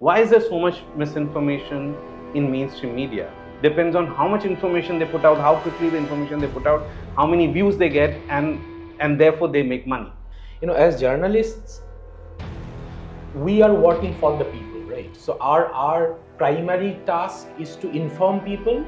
Why is there so much misinformation in mainstream media? Depends on how much information they put out, how quickly the information they put out, how many views they get, and therefore they make money. As journalists, we are working for the people, right? So our primary task is to inform people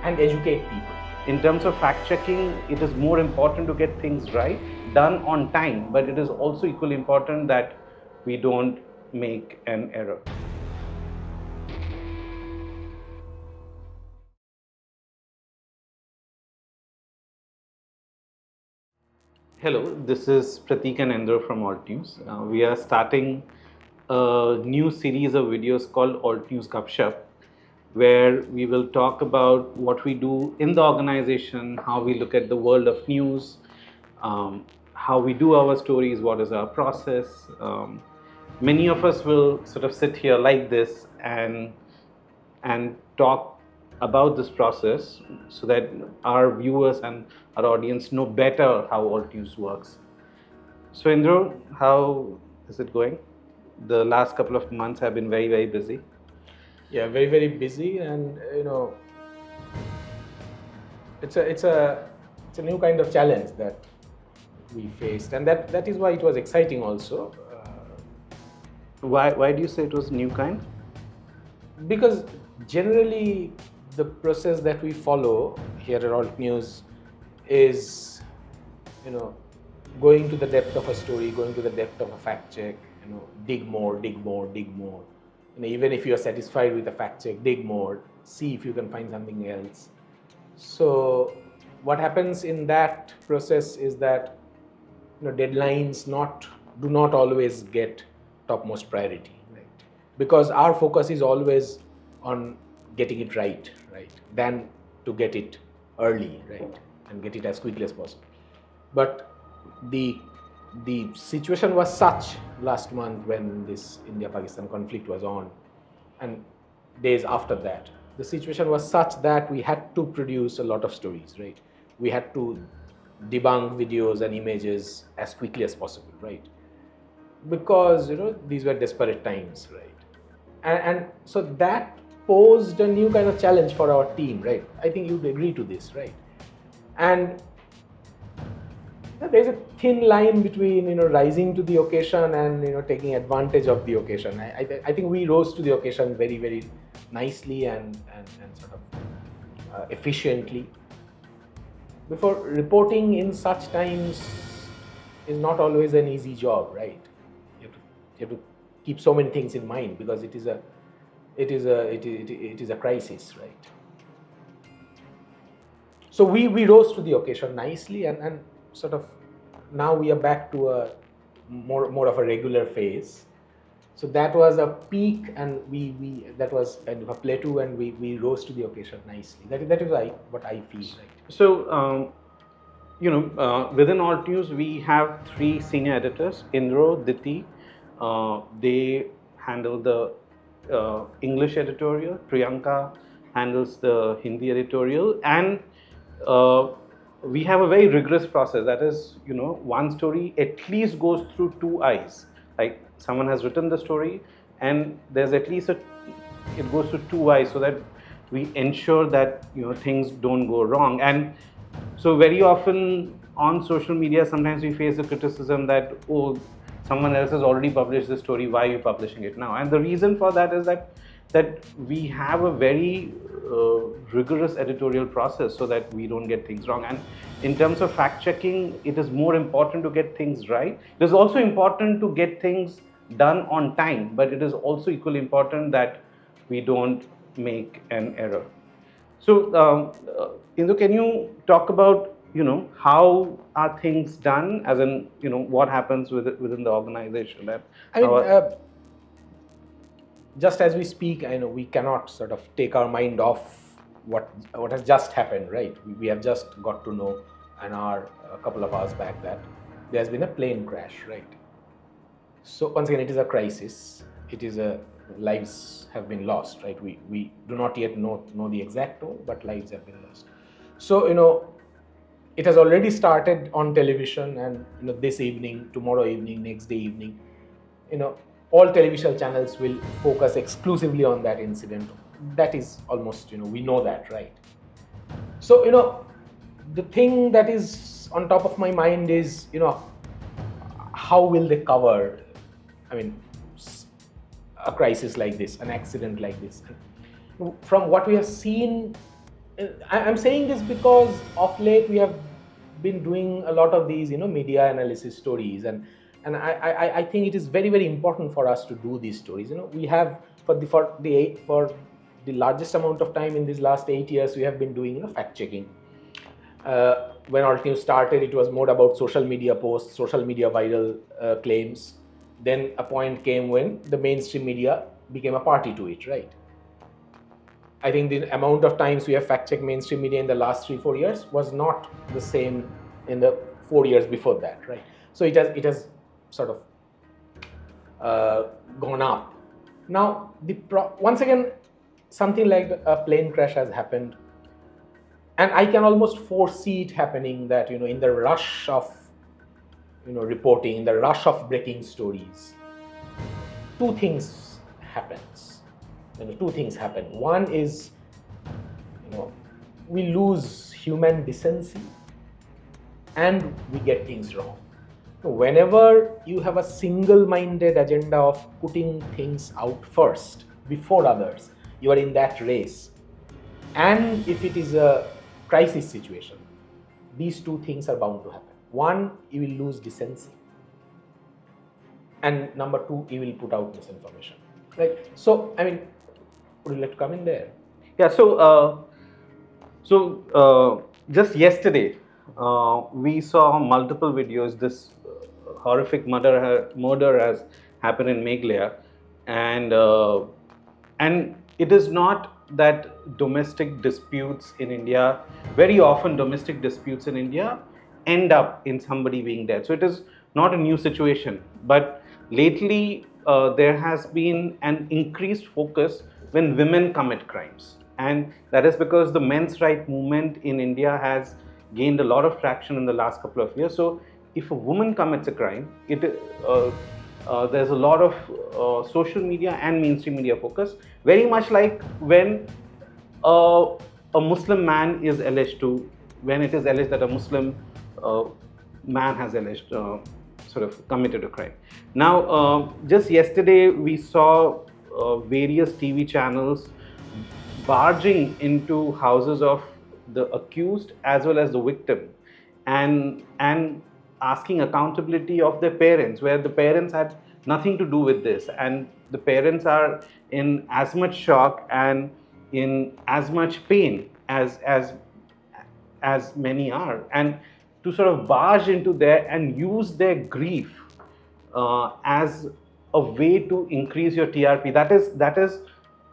and educate people. In terms of fact checking, it is more important to get things right, done on time, but it is also equally important that we don't make an error. Hello, this is Pratik and Endra from Alt News. We are starting a new series of videos called Alt News Gupshup, where we will talk about what we do in the organization, how we look at the world of news, how we do our stories, what is our process. Many of us will sort of sit here like this and talk about this process so that our viewers and our audience know better how Alt News works. So Indra, how is it going? The last couple of months have been very, very busy. Yeah, very, very busy, and it's a new kind of challenge that we faced, and that is why it was exciting also. Why do you say it was new kind? Because generally the process that we follow here at Alt News is going to the depth of a story, going to the depth of a fact check, dig more, even if you are satisfied with the fact check, dig more, see if you can find something else. So what happens in that process is that deadlines do not always get topmost priority, right? Because our focus is always on getting it right, than to get it early, right, and get it as quickly as possible. But the situation was such last month when this India-Pakistan conflict was on, and days after that, the situation was such that we had to produce a lot of stories, right? We had to debunk videos and images as quickly as possible, right? Because these were desperate times, right? And so that posed a new kind of challenge for our team, right? I think you'd agree to this, right? And there's a thin line between rising to the occasion and taking advantage of the occasion. I think we rose to the occasion very, very nicely and sort of efficiently. Before, reporting in such times is not always an easy job, right? You have to keep so many things in mind because it is a crisis, right? So we rose to the occasion nicely, and sort of now we are back to a more of a regular phase. So that was a peak, and we that was kind of a plateau, and we rose to the occasion nicely. That is what I feel like. So within Alt News we have 3 senior editors, Indro, Diti. They handle the English editorial. Priyanka handles the Hindi editorial, and we have a very rigorous process. That is, one story at least goes through 2 eyes. Like, someone has written the story, and there's at least it goes through 2 eyes, so that we ensure that things don't go wrong. And so very often on social media, sometimes we face the criticism that, oh, someone else has already published this story, why are you publishing it now? And the reason for that is that we have a very rigorous editorial process so that we don't get things wrong. And in terms of fact checking, it is more important to get things right. It is also important to get things done on time, but it is also equally important that we don't make an error. So, Indu, can you talk about how are things done, as in what happens within the organization? Just as we speak, I know we cannot sort of take our mind off what has just happened, right? We have just got to know a couple of hours back that there has been a plane crash, right? So once again, it is a crisis. Lives have been lost, right? We do not yet know the exact tone, but lives have been lost. So it has already started on television, and this evening, tomorrow evening, next day evening, all television channels will focus exclusively on that incident. That is almost, we know that, right? So, the thing that is on top of my mind is, how will they cover, I mean, a crisis like this, an accident like this? From what we have seen, I'm saying this because of late we have been doing a lot of these, media analysis stories, and I think it is very, very important for us to do these stories. We have for the largest amount of time in these last 8 years, we have been doing fact checking. When Alt News started, it was more about social media posts, social media viral claims. Then a point came when the mainstream media became a party to it, right? I think the amount of times we have fact-checked mainstream media in the last 3-4 years was not the same in the 4 years before that, right? So it has sort of gone up. Now, once again, something like a plane crash has happened, and I can almost foresee it happening, that in the rush of reporting, in the rush of breaking stories, two things happens. Two things happen. One is, we lose human decency and we get things wrong. Whenever you have a single-minded agenda of putting things out first before others, you are in that race. And if it is a crisis situation, these two things are bound to happen. One, you will lose decency. And number two, you will put out misinformation. Right? So, would you like to come in there? Yeah, just yesterday, we saw multiple videos. This horrific murder has happened in Meghalaya, and it is not that domestic disputes in India, very often domestic disputes in India end up in somebody being dead. So it is not a new situation, but lately there has been an increased focus when women commit crimes, and that is because the men's right movement in India has gained a lot of traction in the last couple of years. So if a woman commits a crime, there's a lot of social media and mainstream media focus, very much like when a Muslim man is alleged to, when it is alleged that a Muslim man has alleged sort of committed a crime. Now, just yesterday we saw various TV channels barging into houses of the accused as well as the victim, and asking accountability of their parents, where the parents had nothing to do with this, and the parents are in as much shock and in as much pain as many are, and to sort of barge into there and use their grief as a way to increase your TRP. That is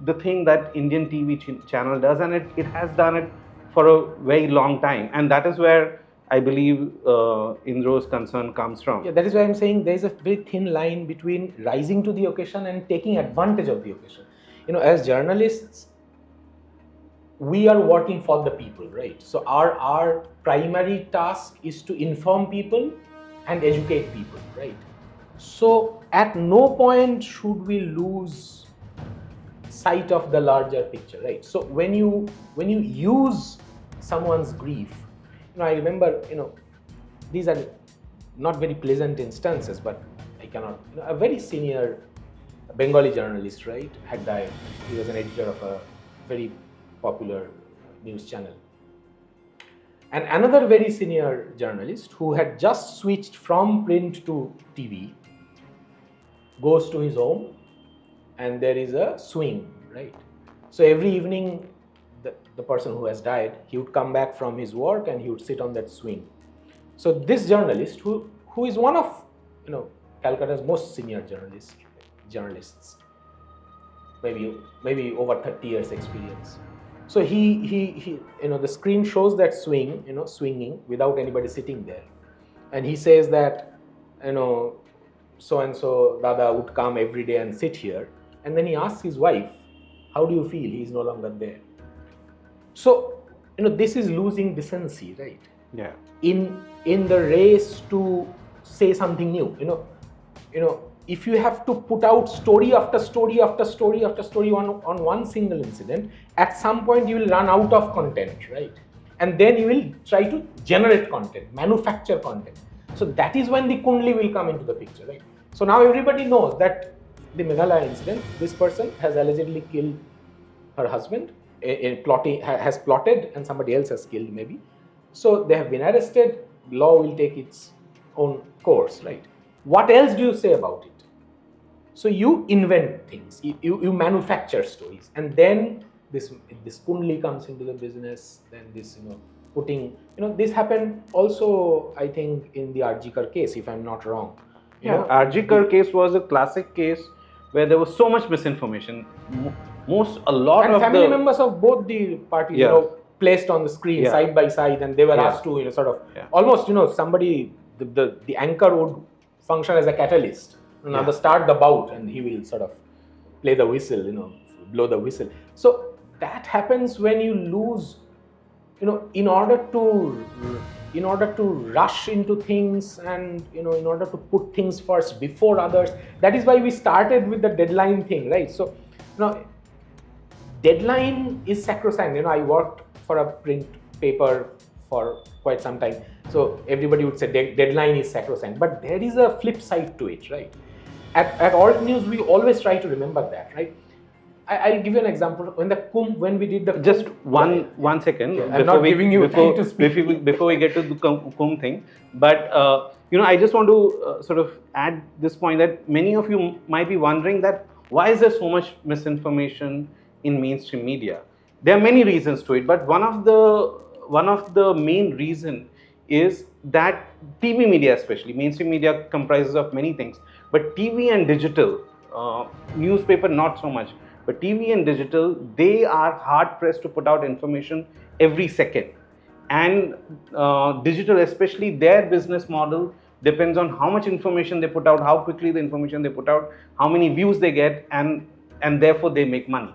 the thing that Indian TV channel does, and it has done it for a very long time, and that is where I believe Indro's concern comes from. Yeah, that is why I'm saying there is a very thin line between rising to the occasion and taking advantage of the occasion. As journalists, we are working for the people, right? So our primary task is to inform people and educate people, right? So at no point should we lose sight of the larger picture, right? So when you use someone's grief, I remember, these are not very pleasant instances, but I cannot, a very senior Bengali journalist, right, had died. He was an editor of a very popular news channel. And another very senior journalist who had just switched from print to TV goes to his home, and there is a swing, right? So every evening, the person who has died, he would come back from his work and he would sit on that swing. So this journalist, who is one of Calcutta's most senior journalists, maybe over 30 years experience. So he the screen shows that swing, swinging without anybody sitting there, and he says that so and so Dada would come every day and sit here, and then he asks his wife, how do you feel? He is no longer there. So this is losing decency, right? Yeah. In the race to say something new, if you have to put out story after story after story after story on one single incident, at some point you will run out of content, right? And then you will try to generate content, manufacture content. So that is when the Kundli will come into the picture, right? So now everybody knows that the Meghalaya incident, this person has allegedly killed her husband, has plotted, and somebody else has killed maybe. So they have been arrested, law will take its own course, right? What else do you say about it? So you invent things, you manufacture stories, and then this Kundli comes into the business. Then this putting this happened also, I think, in the Arjikar case, if I'm not wrong. Arjikar case was a classic case where there was so much misinformation. And family members of both the parties, placed on the screen side by side, and they were asked to almost somebody, the anchor would function as a catalyst. Start the bout, and he will sort of play the whistle, blow the whistle. So that happens when you lose, in order to rush into things, and in order to put things first before others. That is why we started with the deadline thing, right? So deadline is sacrosanct. I worked for a print paper for quite some time, so everybody would say deadline is sacrosanct, but there is a flip side to it, right? At Alt News, we always try to remember that, right? I'll give you an example. When we did the just one second. I'm not giving you time to speak. Before we get to the Kumbh thing, but I just want to sort of add this point that many of you might be wondering that why is there so much misinformation in mainstream media? There are many reasons to it, but one of the main reason is that TV media, especially mainstream media, comprises of many things, but TV and digital, newspaper not so much, but TV and digital, they are hard pressed to put out information every second. And digital, especially, their business model depends on how much information they put out, how quickly the information they put out, how many views they get, and therefore they make money.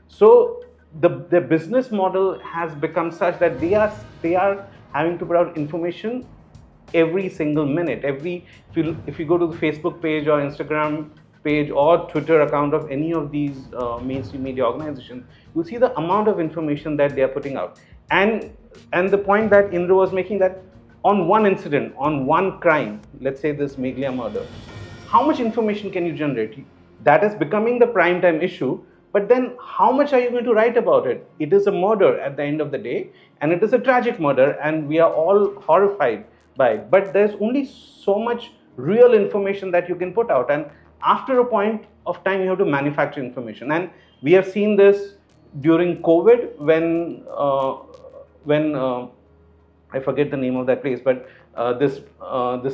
So the business model has become such that they are having to put out information every single minute. If you go to the Facebook page or Instagram page or Twitter account of any of these mainstream media organizations, you'll see the amount of information that they are putting out. And the point that Indra was making, that on one incident, on one crime, let's say this Meghalaya murder, how much information can you generate? That is becoming the prime time issue. But then how much are you going to write about it? It is a murder at the end of the day, and it is a tragic murder, and we are all horrified by it. But there's only so much real information that you can put out, and after a point of time, you have to manufacture information. And we have seen this during COVID when I forget the name of that place, but this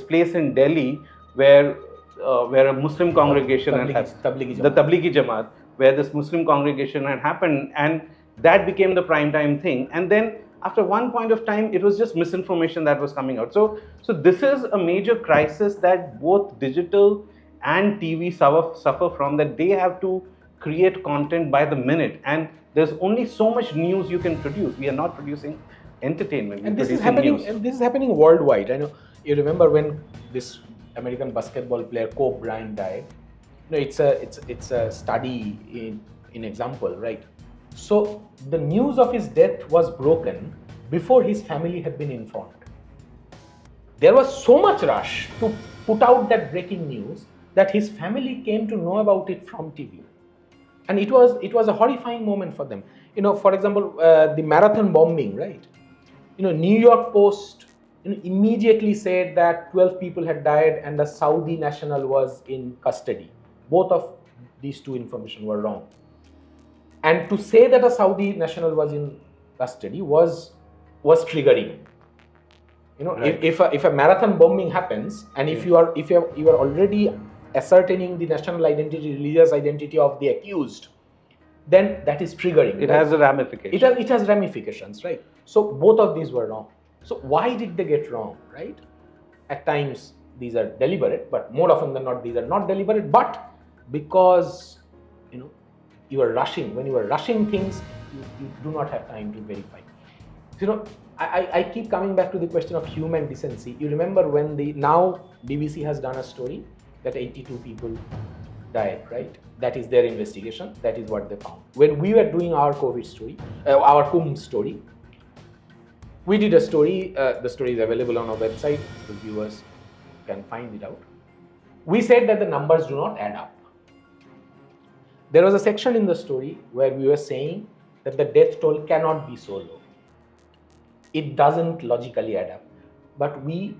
place in Delhi where a Muslim congregation the Tablighi Jamaat, where this Muslim congregation had happened, and that became the prime time thing. And then after one point of time, it was just misinformation that was coming out. So this is a major crisis that both digital and TV suffer from, that they have to create content by the minute, and there's only so much news you can produce. We are not producing entertainment. And this is happening worldwide. I know you remember when this American basketball player Kobe Bryant died. It's a study in example, right? So the news of his death was broken before his family had been informed. There was so much rush to put out that breaking news that his family came to know about it from TV, and it was a horrifying moment for them. For example, the marathon bombing, right? New York Post immediately said that 12 people had died and a Saudi national was in custody. Both of these two information were wrong. And to say that a Saudi national was in custody was triggering. Right. If a marathon bombing happens, and if you are already ascertaining the national identity, religious identity of the accused, then that is triggering. It has a ramification. It has ramifications, right? So both of these were wrong. So why did they get wrong, right? At times these are deliberate, but more often than not these are not deliberate. But because you are rushing. When you are rushing things, you do not have time to verify. I keep coming back to the question of human decency. You remember when now BBC has done a story that 82 people died, right? That is their investigation. That is what they found. When we were doing our COVID story, our Kumbh story, we did a story. The story is available on our website. The viewers can find it out. We said that the numbers do not add up. There was a section in the story where we were saying that the death toll cannot be so low. It doesn't logically add up. But we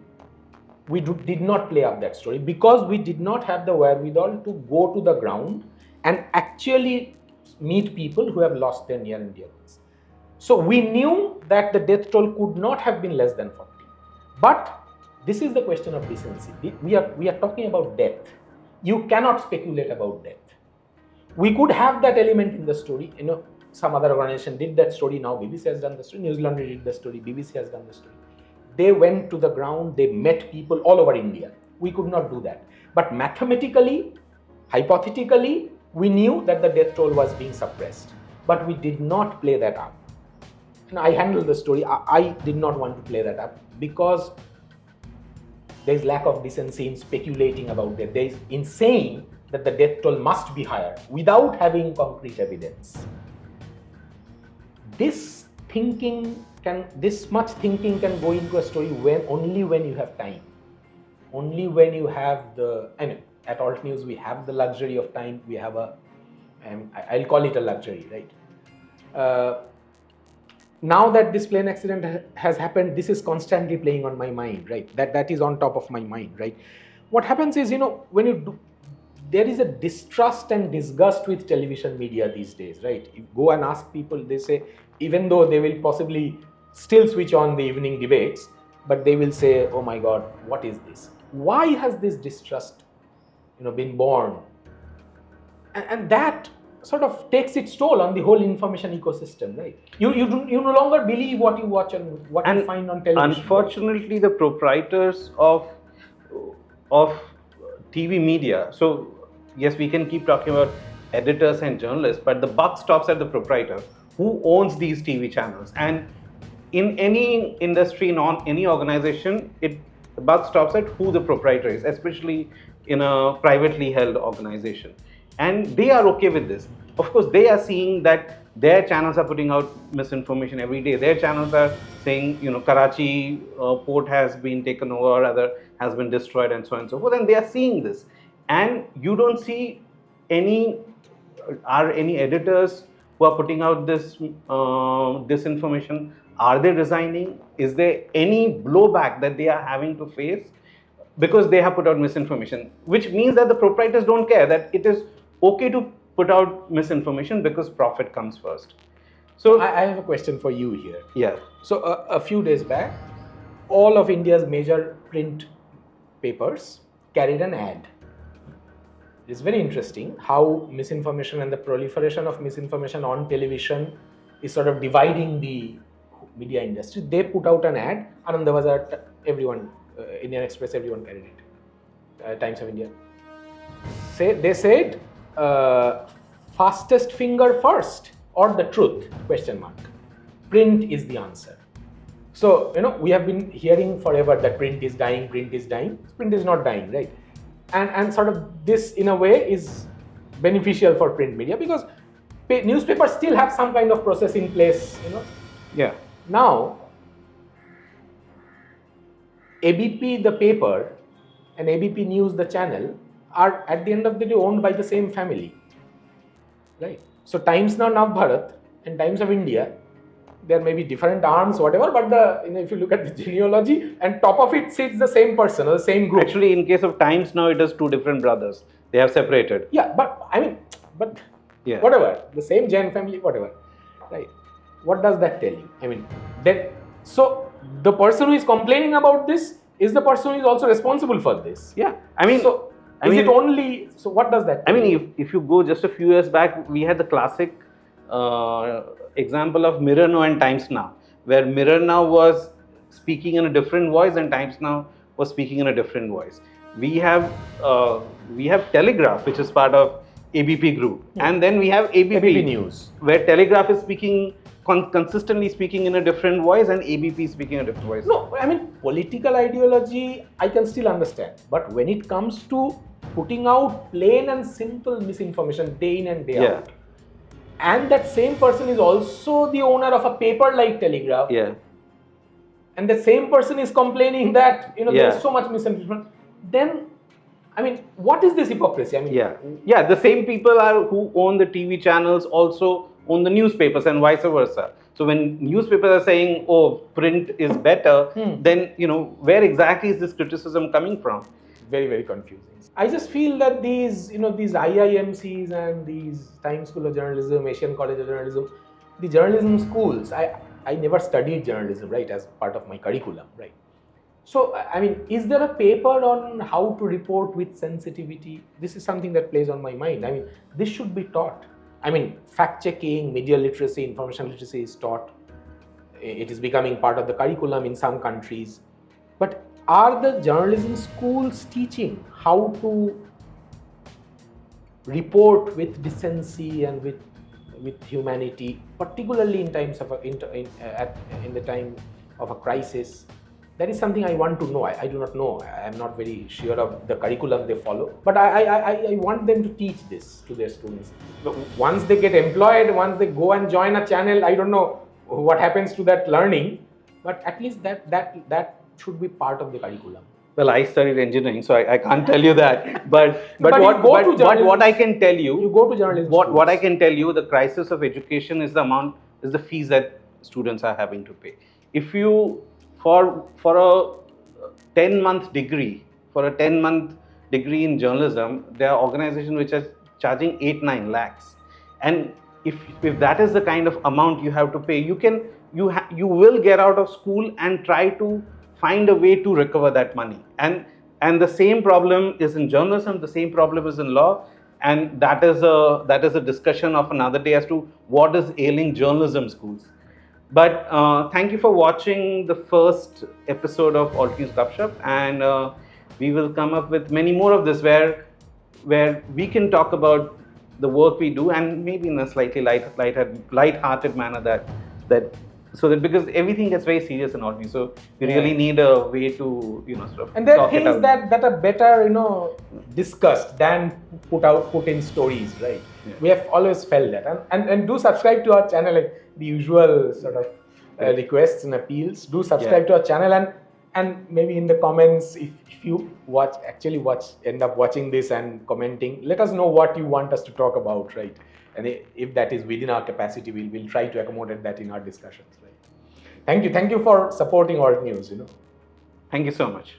did not play up that story because we did not have the wherewithal to go to the ground and actually meet people who have lost their near and dear ones. So we knew that the death toll could not have been less than 40. But this is the question of decency. We are talking about death. You cannot speculate about death. We could have that element in the story. Some other organization did that story. Now BBC has done the story. New Zealand did the story. BBC has done the story. They went to the ground. They met people all over India. We could not do that. But mathematically, hypothetically, we knew that the death toll was being suppressed. But we did not play that up. And I handled the story. I did not want to play that up because there is lack of decency in speculating about that. There is in saying that the death toll must be higher without having concrete evidence. This much thinking can go into a story only when you have time. Only when you have at Alt News we have the luxury of time. We have I'll call it a luxury, right? Now that this plane accident has happened, this is constantly playing on my mind, right? That is on top of my mind, right? What happens is, when you do, there is a distrust and disgust with television media these days, right? You go and ask people, they say, even though they will possibly still switch on the evening debates, but they will say, oh my God, what is this? Why has this distrust, been born? And that sort of takes its toll on the whole information ecosystem, right? You no longer believe what you watch and what you find on television. Unfortunately, the proprietors of TV media, so yes, we can keep talking about editors and journalists, but the buck stops at the proprietor who owns these TV channels. And in any industry, in any organization, the buck stops at who the proprietor is, especially in a privately held organization. And they are okay with this. Of course, they are seeing that their channels are putting out misinformation every day. Their channels are saying, Karachi port has been taken over, or rather has been destroyed, and so on and so forth. And they are seeing this. And you don't see any editors who are putting out this disinformation. Are they resigning? Is there any blowback that they are having to face because they have put out misinformation? Which means that the proprietors don't care, that it is okay to put out misinformation because profit comes first. So I have a question for you here. Yeah. So a few days back, all of India's major print papers carried an ad. It's very interesting how misinformation and the proliferation of misinformation on television is sort of dividing the media industry. They put out an ad. Anand Bazar, everyone, Indian Express, everyone carried it. Times of India. They said, fastest finger first or the truth, ? Print is the answer. So, we have been hearing forever that print is dying, print is dying. Print is not dying, right? And sort of this, in a way, is beneficial for print media because newspapers still have some kind of process in place, Yeah. Now, ABP, the paper, and ABP News, the channel, are at the end of the day owned by the same family, right? So Times Now, Navbharat, and Times of India, there may be different arms, whatever, but if you look at the genealogy, and top of it sits the same person or the same group. Actually, in case of Times Now, it is two different brothers. They have separated. Yeah, but yeah. Whatever, the same Jain family, whatever, right? What does that tell you? So the person who is complaining about this is the person who is also responsible for this. Yeah, so what does that tell you? If you go just a few years back, we had the classic example of Mirror Now and Times Now, where Mirror Now was speaking in a different voice and Times Now was speaking in a different voice. We have Telegraph, which is part of ABP Group, and then we have ABP News, where Telegraph is speaking consistently speaking in a different voice and ABP is speaking in a different voice. No, political ideology I can still understand, but when it comes to putting out plain and simple misinformation day in and day Yeah. out. And that same person is also the owner of a paper like Telegraph. Yeah. And the same person is complaining that Yeah. there's so much misinformation. Then, I mean, what is this hypocrisy? I mean, Yeah. The same people who own the TV channels also own the newspapers and vice versa. So when newspapers are saying, "Oh, print is better," then where exactly is this criticism coming from? very, very confusing. I just feel that these IIMCs and these Times School of Journalism, Asian College of Journalism, the journalism schools, I never studied journalism, right, as part of my curriculum, right? So, I mean, is there a paper on how to report with sensitivity? This is something that plays on my mind. I mean, this should be taught. I mean, fact checking, media literacy, information literacy is taught. It is becoming part of the curriculum in some countries. But are the journalism schools teaching how to report with decency and with humanity, particularly in times of in the time of a crisis? That is something I want to know. I do not know. I am not very sure of the curriculum they follow, but I want them to teach this to their students. Once they get employed, once they go and join a channel, I don't know what happens to that learning, but at least that should be part of the curriculum. Well, I studied engineering, so I can't tell you that. But But what I can tell you, you go to journalism what I can tell you, the crisis of education is the fees that students are having to pay. If you for a 10-month degree, in journalism, there are organizations which are charging 8-9 lakhs, and if that is the kind of amount you have to pay, you will get out of school and try to find a way to recover that money. And the same problem is in journalism, the same problem is in law, and that is a discussion of another day as to what is ailing journalism schools. But thank you for watching the first episode of Alt News Gupshup, and we will come up with many more of this where we can talk about the work we do, and maybe in a slightly light-hearted manner that so that, because everything gets very serious in Alt News, so we really need a way to sort of and there are talk it things out. that are better discussed than put in stories, right? Yeah. We have always felt that, and do subscribe to our channel, like the usual sort of requests and appeals. Do subscribe to our channel, and maybe in the comments, if you end up watching this and commenting, let us know what you want us to talk about, right? And if that is within our capacity, we'll try to accommodate that in our discussions, right? Thank you for supporting Alt News. Thank you so much.